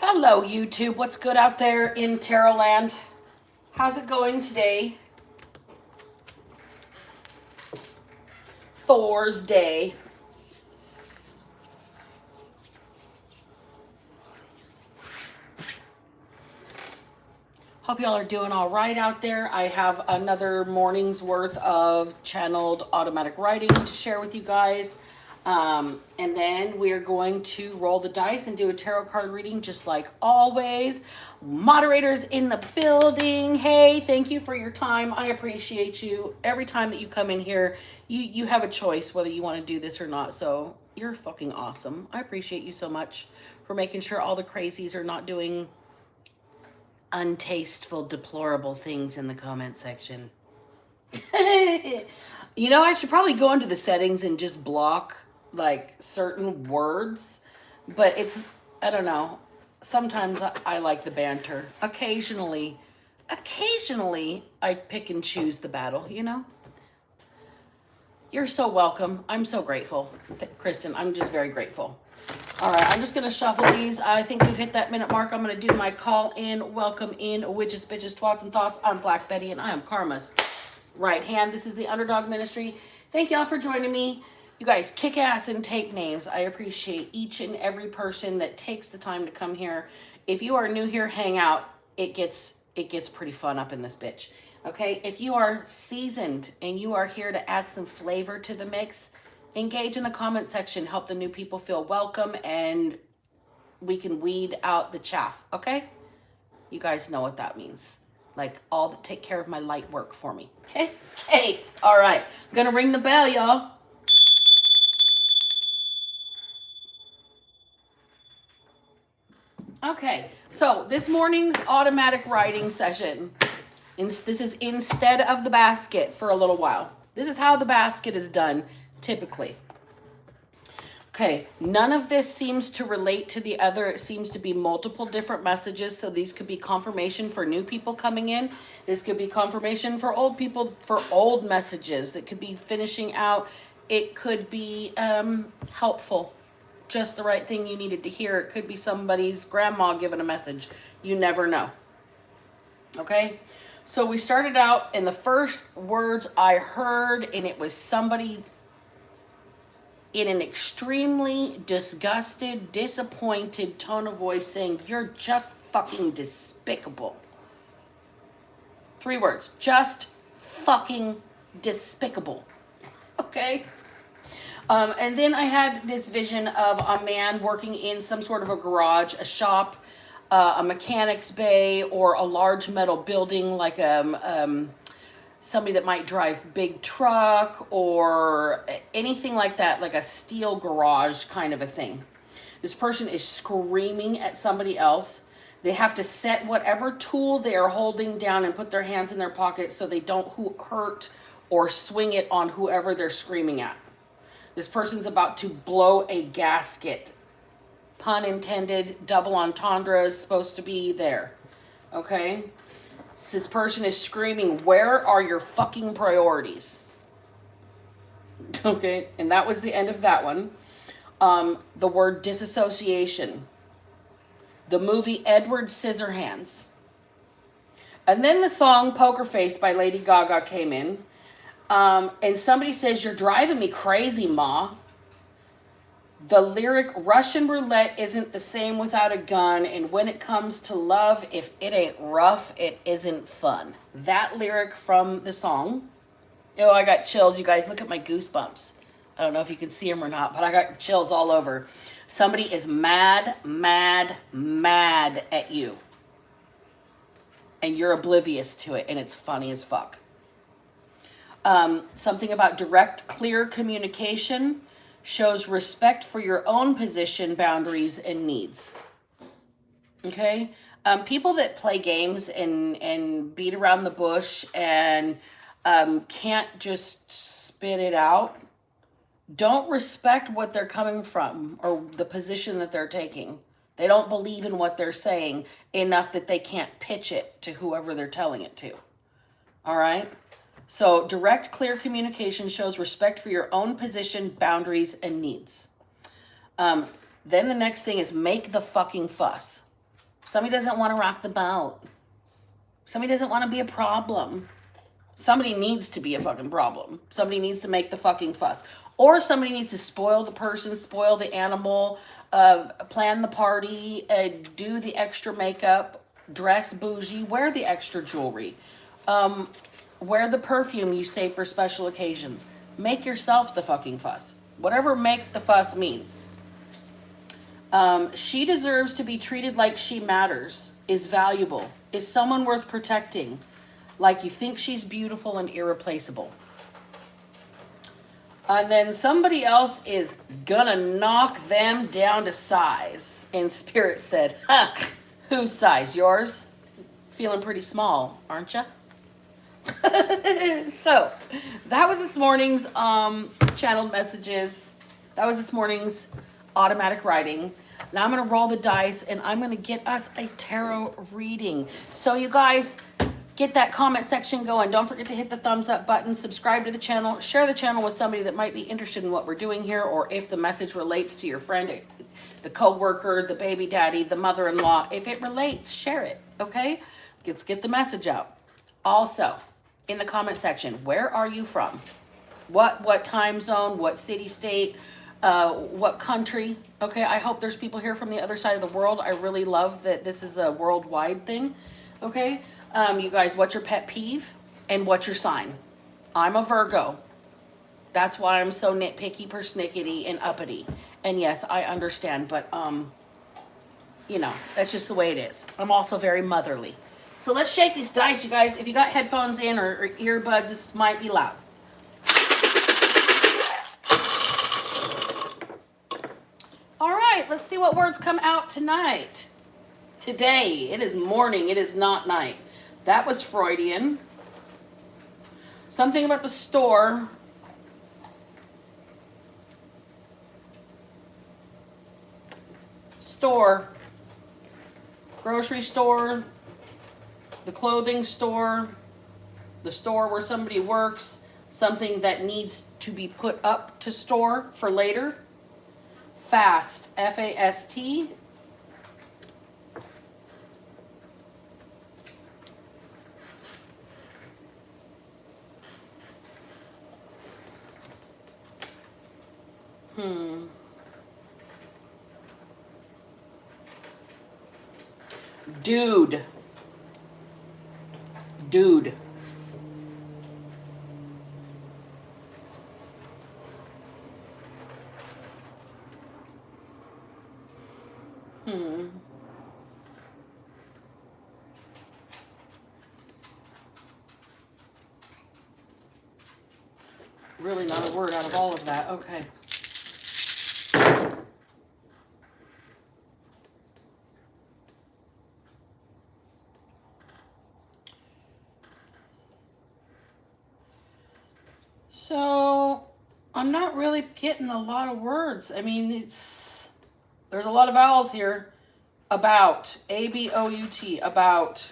Hello, YouTube. What's good out there in Tarot Land? How's it going today? Thor's Day. Hope y'all are doing all right out there. I have another morning's worth of channeled automatic writing to share with you guys. And then we're going to roll the dice and do a tarot card reading just like always. Moderators in the building. Hey, thank you for your time. I appreciate you. Every time that you come in here, you have a choice whether you want to do this or not. So you're fucking awesome. I appreciate you so much for making sure all the crazies are not doing untasteful, deplorable things in the comment section. You know, I should probably go into the settings and just block like certain words, but I don't know. Sometimes I like the banter. Occasionally, I pick and choose the battle, you know? You're so welcome. I'm so grateful. Kristen, I'm just very grateful. All right, I'm just going to shuffle these. I think we've hit that minute mark. I'm going to do my call in, welcome in, witches, bitches, twats, and thoughts. I'm Black Betty, and I am Karma's right hand. This is the Underdog Ministry. Thank y'all for joining me. You guys kick ass and take names. I appreciate each and every person that takes the time to come here. If you are new here, hang out. It gets pretty fun up in this bitch. Okay, if you are seasoned and you are here to add some flavor to the mix, engage in the comment section. Help the new people feel welcome, and we can weed out the chaff. Okay, you guys know what that means. Like take care of my light work for me. Okay. All right. I'm gonna ring the bell, y'all. Okay, so this morning's automatic writing session, this is instead of the basket for a little while. This is how the basket is done typically. Okay, none of this seems to relate to the other. It seems to be multiple different messages, so these could be confirmation for new people coming in. This could be confirmation for old people for old messages. It could be finishing out. It could be helpful. Just the right thing you needed to hear. It could be somebody's grandma giving a message. You never know. Okay? So we started out, and the first words I heard, and it was somebody in an extremely disgusted, disappointed tone of voice saying, "You're just fucking despicable." 3 words. Just fucking despicable. Okay? And then I had this vision of a man working in some sort of a garage, a shop, a mechanic's bay, or a large metal building, like somebody that might drive big truck or anything like that, like a steel garage kind of a thing. This person is screaming at somebody else. They have to set whatever tool they are holding down and put their hands in their pockets so they don't hurt or swing it on whoever they're screaming at. This person's about to blow a gasket. Pun intended, double entendre is supposed to be there. Okay? This person is screaming, "Where are your fucking priorities?" Okay? And that was the end of that one. The word disassociation. The movie Edward Scissorhands. And then the song Poker Face by Lady Gaga came in. And somebody says, "You're driving me crazy, Ma." The lyric, "Russian roulette isn't the same without a gun. And when it comes to love, if it ain't rough, it isn't fun." That lyric from the song. Oh, I got chills, you guys. Look at my goosebumps. I don't know if you can see them or not, but I got chills all over. Somebody is mad, mad, mad at you. And you're oblivious to it, and it's funny as fuck. Something about direct, clear communication shows respect for your own position, boundaries, and needs. Okay? People that play games and beat around the bush and can't just spit it out don't respect what they're coming from or the position that they're taking. They don't believe in what they're saying enough that they can't pitch it to whoever they're telling it to. All right? So direct, clear communication shows respect for your own position, boundaries, and needs. Then the next thing is make the fucking fuss. Somebody doesn't want to rock the boat. Somebody doesn't want to be a problem. Somebody needs to be a fucking problem. Somebody needs to make the fucking fuss. Or somebody needs to spoil the person, spoil the animal, plan the party, do the extra makeup, dress bougie, wear the extra jewelry, wear the perfume you save for special occasions. Make yourself the fucking fuss. Whatever make the fuss means. She deserves to be treated like she matters, is valuable, is someone worth protecting, like you think she's beautiful and irreplaceable. And then somebody else is gonna knock them down to size. And Spirit said, huh, whose size? Yours? Feeling pretty small, aren't you? So, that was this morning's channeled messages. That was this morning's automatic writing. Now I'm going to roll the dice and I'm going to get us a tarot reading. So you guys, get that comment section going. Don't forget to hit the thumbs up button, subscribe to the channel, share the channel with somebody that might be interested in what we're doing here, or if the message relates to your friend, the co-worker, the baby daddy, the mother-in-law. If it relates, share it, okay? Let's get the message out. Also, in the comment section, where are you from? What time zone, what city, state, what country? Okay, I hope there's people here from the other side of the world. I really love that this is a worldwide thing. Okay, you guys, what's your pet peeve and what's your sign? I'm a Virgo. That's why I'm so nitpicky, persnickety, and uppity. And yes, I understand, but you know, that's just the way it is. I'm also very motherly. So let's shake these dice, you guys. If you got headphones in or earbuds, this might be loud. All right, let's see what words come out tonight. Today, it is morning, it is not night. That was Freudian. Something about the store. Store. Grocery store. The clothing store. The store where somebody works. Something that needs to be put up to store for later. Fast. F-A-S-T. Dude. Dude. Really not a word out of all of that. Okay. So, I'm not really getting a lot of words. I mean, there's a lot of vowels here. About, A-B-O-U-T, about,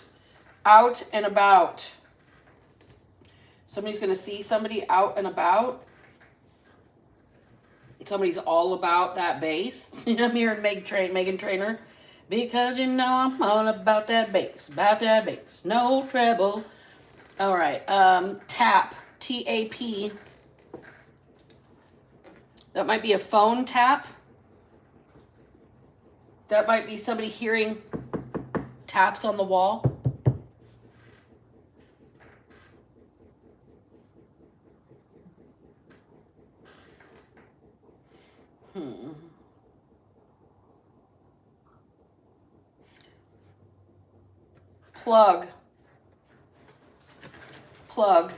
out and about. Somebody's going to see somebody out and about. Somebody's all about that bass. I'm hearing Megan Trainor. Because you know I'm all about that bass. About that bass. No treble. All right. Tap. T-A-P. That might be a phone tap. That might be somebody hearing taps on the wall. Plug. Plug.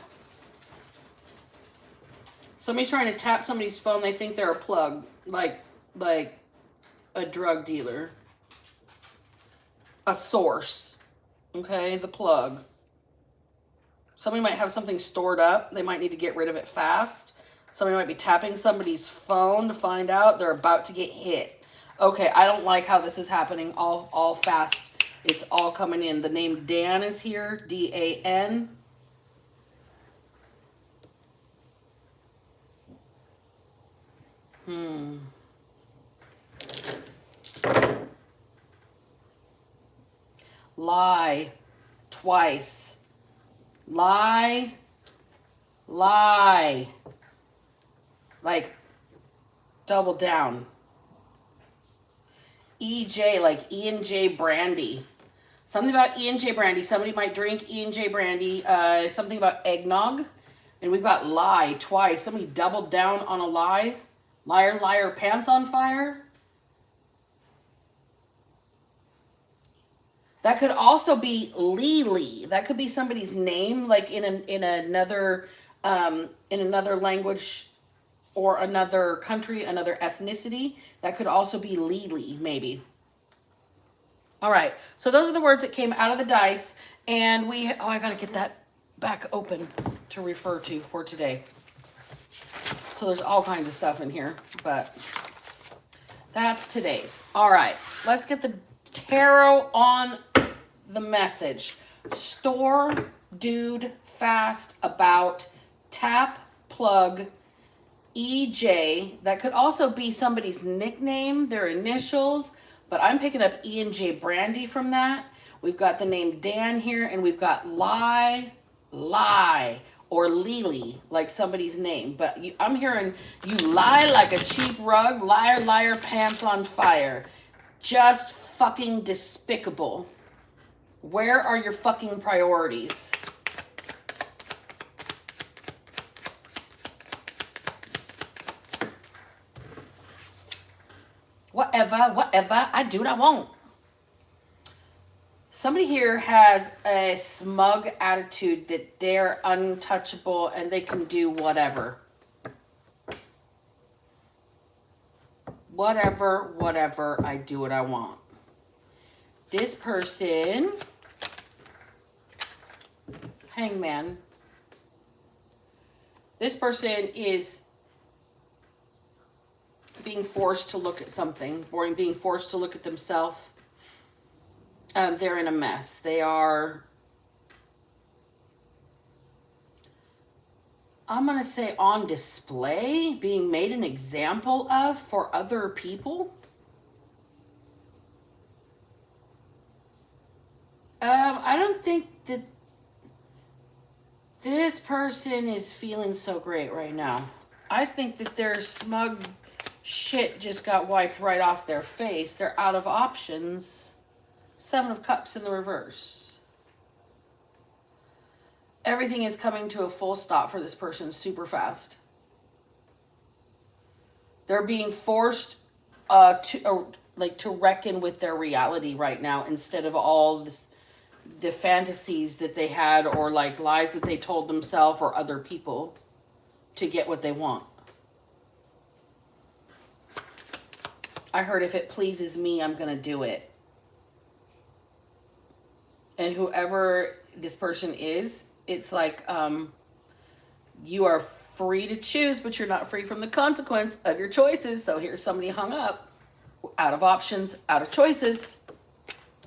Somebody's trying to tap somebody's phone. They think they're a plug. Like a drug dealer. A source. Okay, the plug. Somebody might have something stored up. They might need to get rid of it fast. Somebody might be tapping somebody's phone to find out they're about to get hit. Okay, I don't like how this is happening all fast. It's all coming in. The name Dan is here. D-A-N. lie, twice, lie, lie, like double down. EJ, like E&J brandy. Something about E&J brandy. Somebody might drink E&J brandy. Something about eggnog. And we've got lie twice. Somebody doubled down on a lie. Liar, liar, pants on fire. That could also be Lily. That could be somebody's name, like in another language or another country, another ethnicity. That could also be Lily, maybe. All right. So those are the words that came out of the dice, and I gotta get that back open to refer to for today. So there's all kinds of stuff in here, but that's today's. All right. Let's get the tarot on the message. Store, dude, fast, about, tap, plug, EJ. That could also be somebody's nickname, their initials, but I'm picking up E&J Brandy from that. We've got the name Dan here, and we've got lie, lie, or Lily, like somebody's name. But I'm hearing you lie like a cheap rug, liar, liar, pants on fire. Just fucking despicable. Where are your fucking priorities? Whatever, I do what I want. Somebody here has a smug attitude that they're untouchable and they can do whatever. Whatever, I do what I want. This person, hangman, this person is being forced to look at something, or being forced to look at themselves. They're in a mess. They are, I'm going to say, on display, being made an example of for other people. I don't think that this person is feeling so great right now. I think that their smug shit just got wiped right off their face. They're out of options. 7 of Cups in the reverse. Everything is coming to a full stop for this person super fast. They're being forced to reckon with their reality right now, instead of all the fantasies that they had, or like lies that they told themselves or other people to get what they want. I heard, if it pleases me, I'm going to do it. And whoever this person is, it's like, you are free to choose, but you're not free from the consequence of your choices. So here's somebody hung up, out of options, out of choices.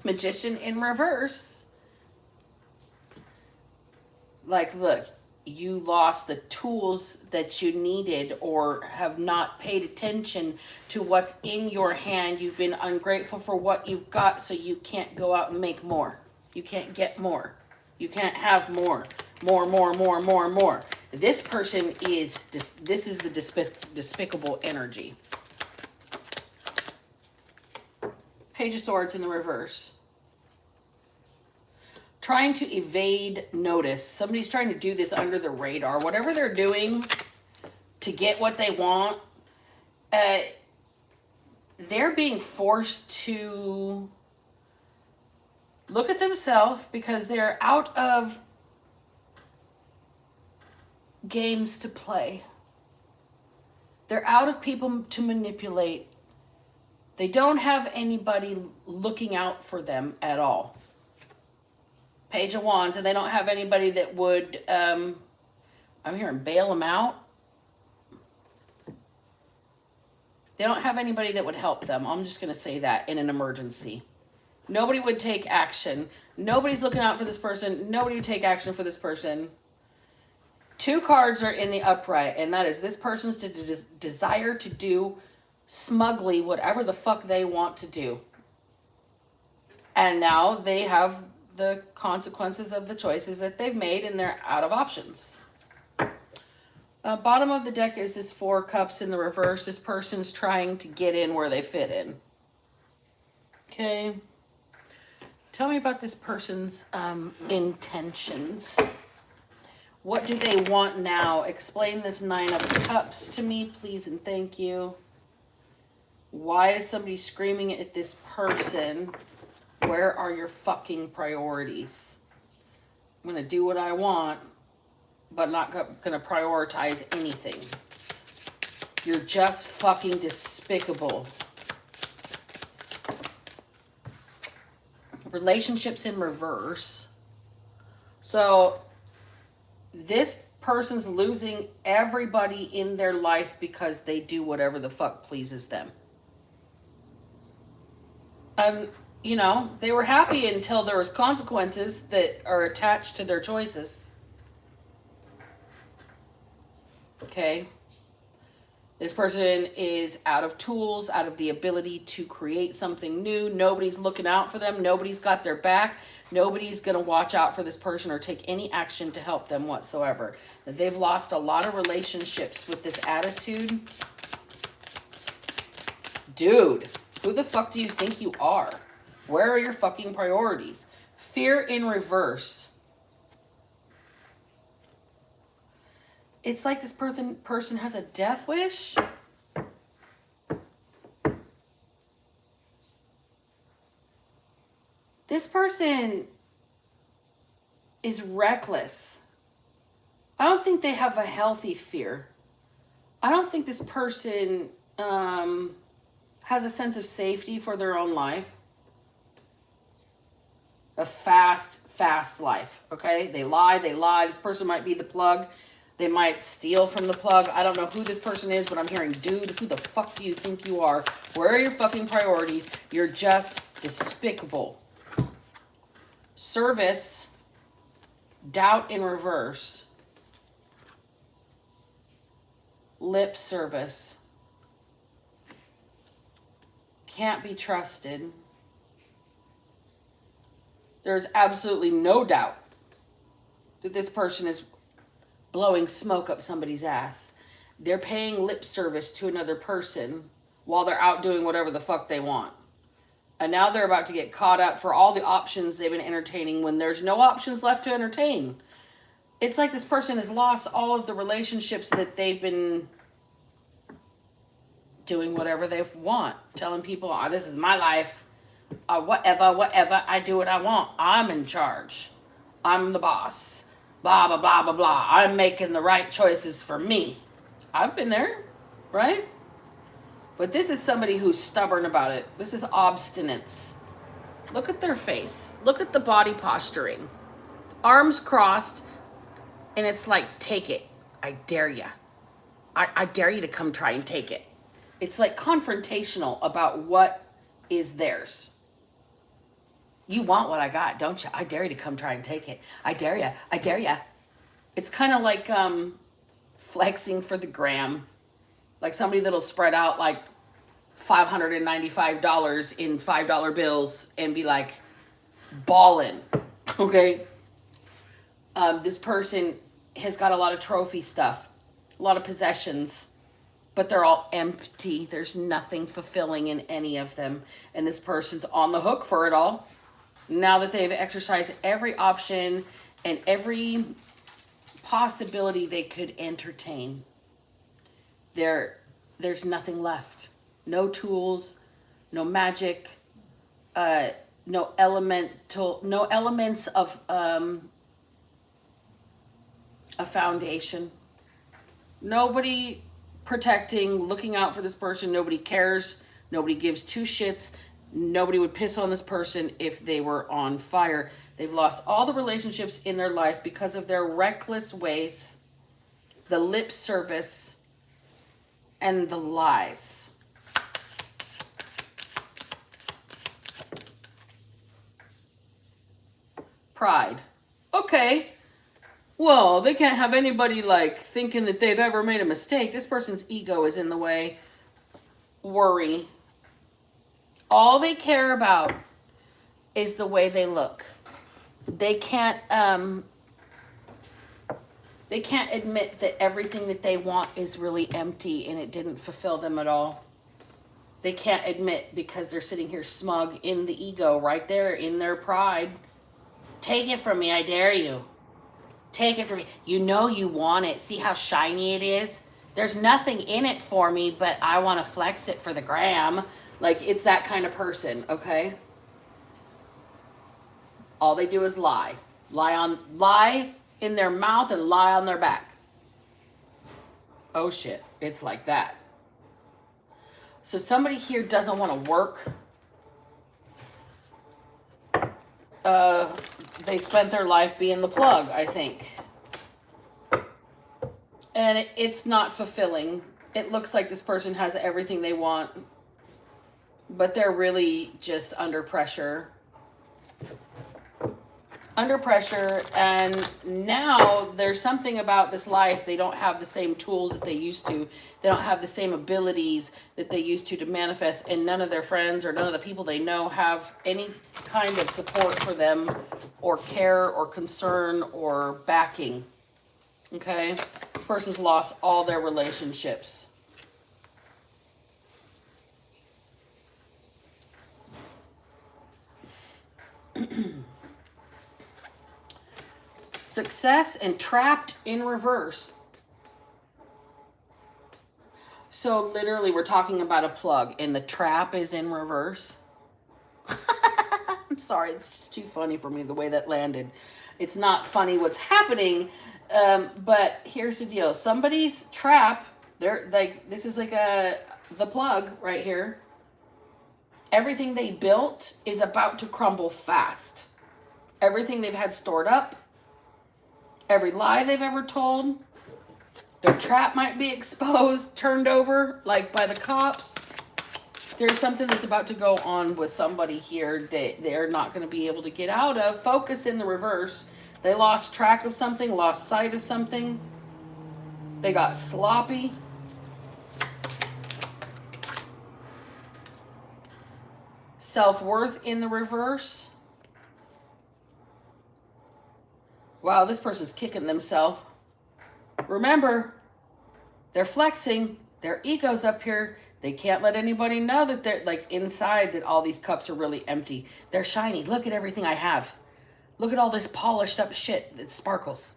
Magician in reverse. Like, look, you lost the tools that you needed, or have not paid attention to what's in your hand. You've been ungrateful for what you've got, so you can't go out and make more. You can't get more. You can't have more. More. This person is, this is the despicable energy. Page of Swords in the reverse. Trying to evade notice. Somebody's trying to do this under the radar. Whatever they're doing to get what they want, they're being forced to look at themselves, because they're out of games to play. They're out of people to manipulate. They don't have anybody looking out for them at all. Page of Wands, and they don't have anybody that would, I'm hearing, bail them out. They don't have anybody that would help them. I'm just going to say that, in an emergency. Nobody would take action. Nobody's looking out for this person. Nobody would take action for this person. 2 cards are in the upright, and that is this person's desire to do smugly whatever the fuck they want to do. And now they have the consequences of the choices that they've made, and they're out of options. Bottom of the deck is this 4 cups in the reverse. This person's trying to get in where they fit in. Okay. Tell me about this person's intentions. What do they want now? Explain this 9 of Cups to me, please and thank you. Why is somebody screaming at this person? Where are your fucking priorities? I'm going to do what I want, but not going to prioritize anything. You're just fucking despicable. Relationships in reverse. So this person's losing everybody in their life because they do whatever the fuck pleases them. And, you know, they were happy until there was consequences that are attached to their choices. Okay. This person is out of tools, out of the ability to create something new. Nobody's looking out for them. Nobody's got their back. Nobody's going to watch out for this person or take any action to help them whatsoever. They've lost a lot of relationships with this attitude. Dude, who the fuck do you think you are? Where are your fucking priorities? Fear in reverse. It's like this person has a death wish. This person is reckless. I don't think they have a healthy fear. I don't think this person has a sense of safety for their own life. A fast life, okay? They lie. This person might be the plug. They might steal from the plug. I don't know who this person is, but I'm hearing, dude, who the fuck do you think you are? Where are your fucking priorities? You're just despicable. Service, doubt in reverse. Lip service. Can't be trusted. There's absolutely no doubt that this person is blowing smoke up somebody's ass. They're paying lip service to another person while they're out doing whatever the fuck they want. And now they're about to get caught up for all the options they've been entertaining when there's no options left to entertain. It's like this person has lost all of the relationships that they've been doing whatever they want. Telling people, oh, this is my life. Whatever, I do what I want. I'm in charge. I'm the boss. Blah, blah, blah, blah, blah. I'm making the right choices for me. I've been there, right? But this is somebody who's stubborn about it. This is obstinance. Look at their face. Look at the body posturing. Arms crossed, and it's like, take it. I dare ya. I dare you to come try and take it. It's like confrontational about what is theirs. You want what I got, don't you? I dare you to come try and take it. I dare ya. I dare ya. It's kind of like flexing for the gram. Like somebody that'll spread out like $595 in $5 bills and be like ballin'. Okay? This person has got a lot of trophy stuff, a lot of possessions, but they're all empty. There's nothing fulfilling in any of them. And this person's on the hook for it all. Now that they've exercised every option and every possibility they could entertain, there's nothing left. No tools, no magic, no elements of a foundation. Nobody protecting, looking out for this person. Nobody cares. Nobody gives two shits. Nobody would piss on this person if they were on fire. They've lost all the relationships in their life because of their reckless ways, the lip service, and the lies. Pride. Okay. Well, they can't have anybody like thinking that they've ever made a mistake. This person's ego is in the way. Worry. All they care about is the way they look. They can't admit that everything that they want is really empty and it didn't fulfill them at all. They can't admit because they're sitting here smug in the ego right there in their pride. Take it from me, I dare you. Take it from me. You know you want it. See how shiny it is? There's nothing in it for me, but I want to flex it for the gram. Like, it's that kind of person, okay? All they do is lie. Lie in their mouth and lie on their back. Oh shit, it's like that. So somebody here doesn't want to work. They spent their life being the plug, I think. And it's not fulfilling. It looks like this person has everything they want, but they're really just under pressure. Under pressure, and now there's something about this life. They don't have the same tools that they used to. They don't have the same abilities that they used to manifest, and none of their friends or none of the people they know have any kind of support for them or care or concern or backing. Okay? This person's lost all their relationships. Success and trapped in reverse. So literally we're talking about a plug and the trap is in reverse. I'm sorry, it's just too funny for me the way that landed. It's not funny what's happening, but here's the deal. Somebody's trap, they're like, this is like the plug right here. Everything they built is about to crumble fast. Everything they've had stored up, every lie they've ever told, their trap might be exposed, turned over, like by the cops. There's something that's about to go on with somebody here that they're not going to be able to get out of. Focus in the reverse. They lost track of something, lost sight of something. They got sloppy. Self-worth in the reverse. Wow, this person's kicking themselves. Remember, they're flexing. Their ego's up here. They can't let anybody know that they're like inside that all these cups are really empty. They're shiny. Look at everything I have. Look at all this polished up shit that sparkles.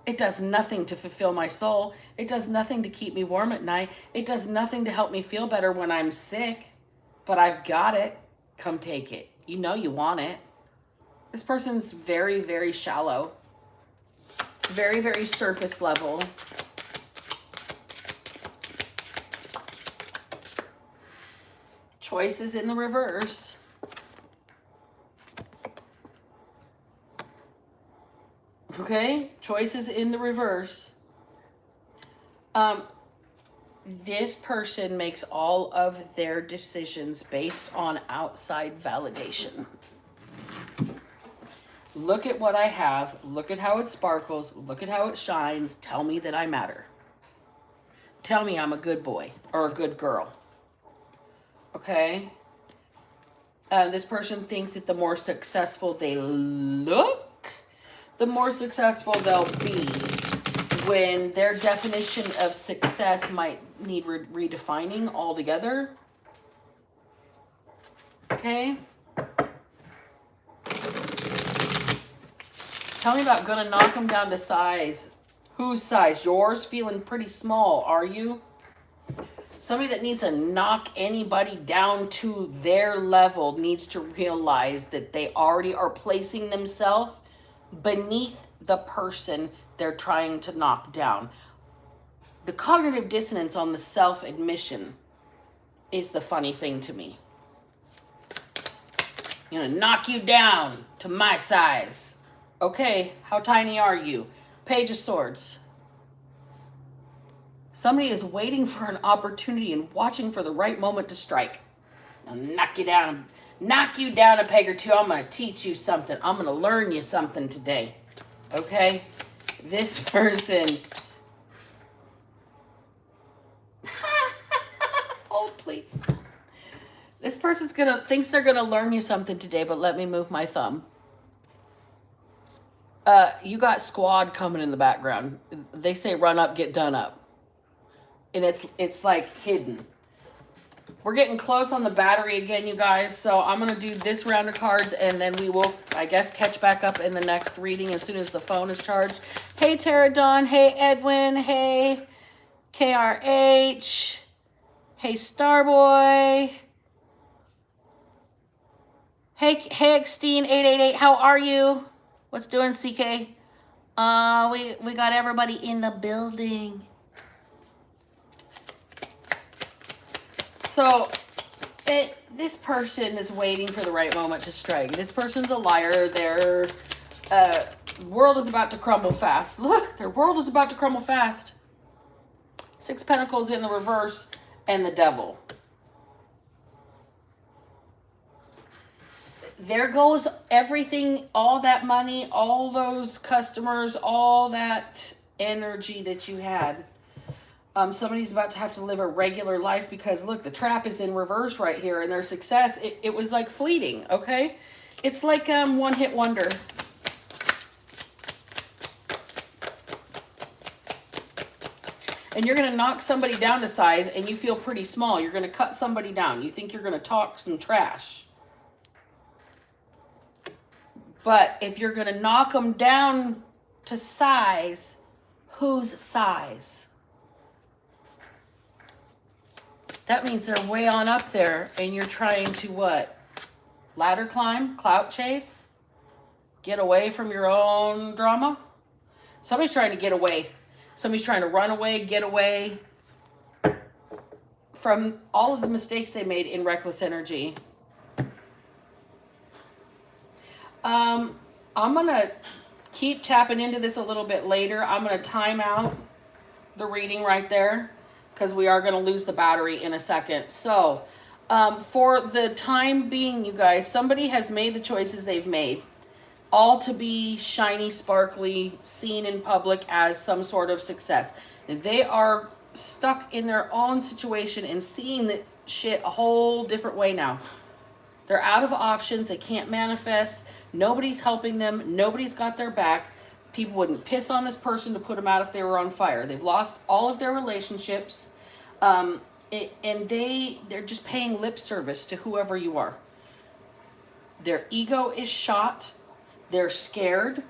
It does nothing to fulfill my soul. It does nothing to keep me warm at night. It does nothing to help me feel better when I'm sick. But I've got it. Come take it. You know you want it. This person's very, very shallow. Very, very surface level. Choices in the reverse. Okay? Choices in the reverse. This person makes all of their decisions based on outside validation. Look at what I have. Look at how it sparkles. Look at how it shines. Tell me that I matter. Tell me I'm a good boy or a good girl. Okay? This person thinks that the more successful they look, the more successful they'll be, when their definition of success might need redefining altogether. Okay? Tell me about gonna knock them down to size. Whose size? Yours? Feeling pretty small, are you? Somebody that needs to knock anybody down to their level needs to realize that they already are placing themselves beneath the person they're trying to knock down. The cognitive dissonance on the self-admission is the funny thing to me. I'm gonna knock you down to my size. Okay, how tiny are you? Page of Swords. Somebody is waiting for an opportunity and watching for the right moment to strike. I'll knock you down a peg or two. I'm going to teach you something. I'm going to learn you something today. Okay? This person. Hold, please. This person's thinks they're gonna learn you something today, but let me move my thumb. You got squad coming in the background. They say run up, get done up. And it's like hidden. We're getting close on the battery again, you guys. So I'm going to do this round of cards, and then we will, I guess, catch back up in the next reading as soon as the phone is charged. Hey, Tara Dawn. Hey, Edwin. Hey, KRH. Hey, Starboy. Hey, Exteen888. How are you? What's doing, CK? We got everybody in the building. So, this person is waiting for the right moment to strike. This person's a liar. Their world is about to crumble fast. Look, their world is about to crumble fast. 6 Pentacles in the reverse and the Devil. There goes everything, all that money, all those customers, all that energy that you had. Somebody's about to have to live a regular life because, look, the trap is in reverse right here, and their success, it was like fleeting, okay? It's like one-hit wonder. And you're going to knock somebody down to size, and you feel pretty small. You're going to cut somebody down. You think you're going to talk some trash. But if you're going to knock them down to size, whose size? That means they're way on up there, and you're trying to what? Ladder climb? Clout chase? Get away from your own drama? Somebody's trying to get away. Somebody's trying to run away, get away from all of the mistakes they made in reckless energy. I'm going to keep tapping into this a little bit later. I'm going to time out the reading right there because we are going to lose the battery in a second. So, for the time being, you guys, somebody has made the choices they've made, all to be shiny, sparkly, seen in public as some sort of success. They are stuck in their own situation and seeing the shit a whole different way now. They're out of options. They can't manifest. Nobody's helping them. Nobody's got their back. People wouldn't piss on this person to put them out if they were on fire. They've lost all of their relationships. And they're just paying lip service to whoever you are. Their ego is shot. They're scared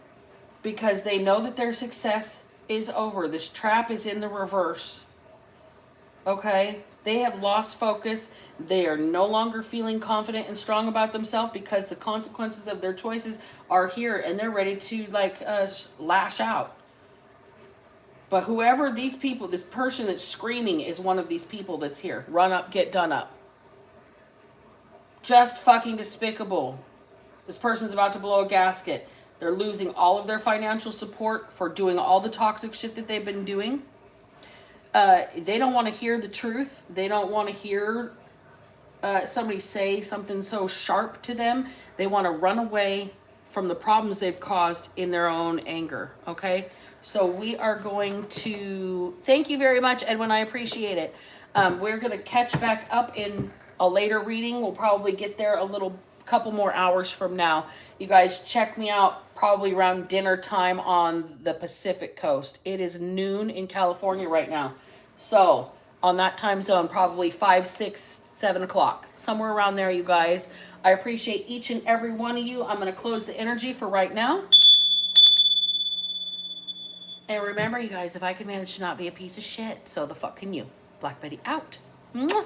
because they know that their success is over. This trap is in the reverse. Okay? They have lost focus. They are no longer feeling confident and strong about themselves because the consequences of their choices are here, and they're ready to lash out. But whoever these people, this person that's screaming is one of these people that's here. Run up, get done up. Just fucking despicable. This person's about to blow a gasket. They're losing all of their financial support for doing all the toxic shit that they've been doing. They don't want to hear the truth. They don't want to hear somebody say something so sharp to them. They want to run away from the problems they've caused in their own anger. Okay? So we are going to... Thank you very much, Edwin. I appreciate it. We're going to catch back up in a later reading. We'll probably get there a couple more hours from now. You guys check me out probably around dinner time on the Pacific Coast. It is noon in California right now. So on that time zone, probably 5, 6, 7 o'clock, somewhere around there, you guys. I appreciate each and every one of you. I'm going to close the energy for right now. And remember, you guys, if I can manage to not be a piece of shit, so the fuck can you. Black Betty out. Mwah.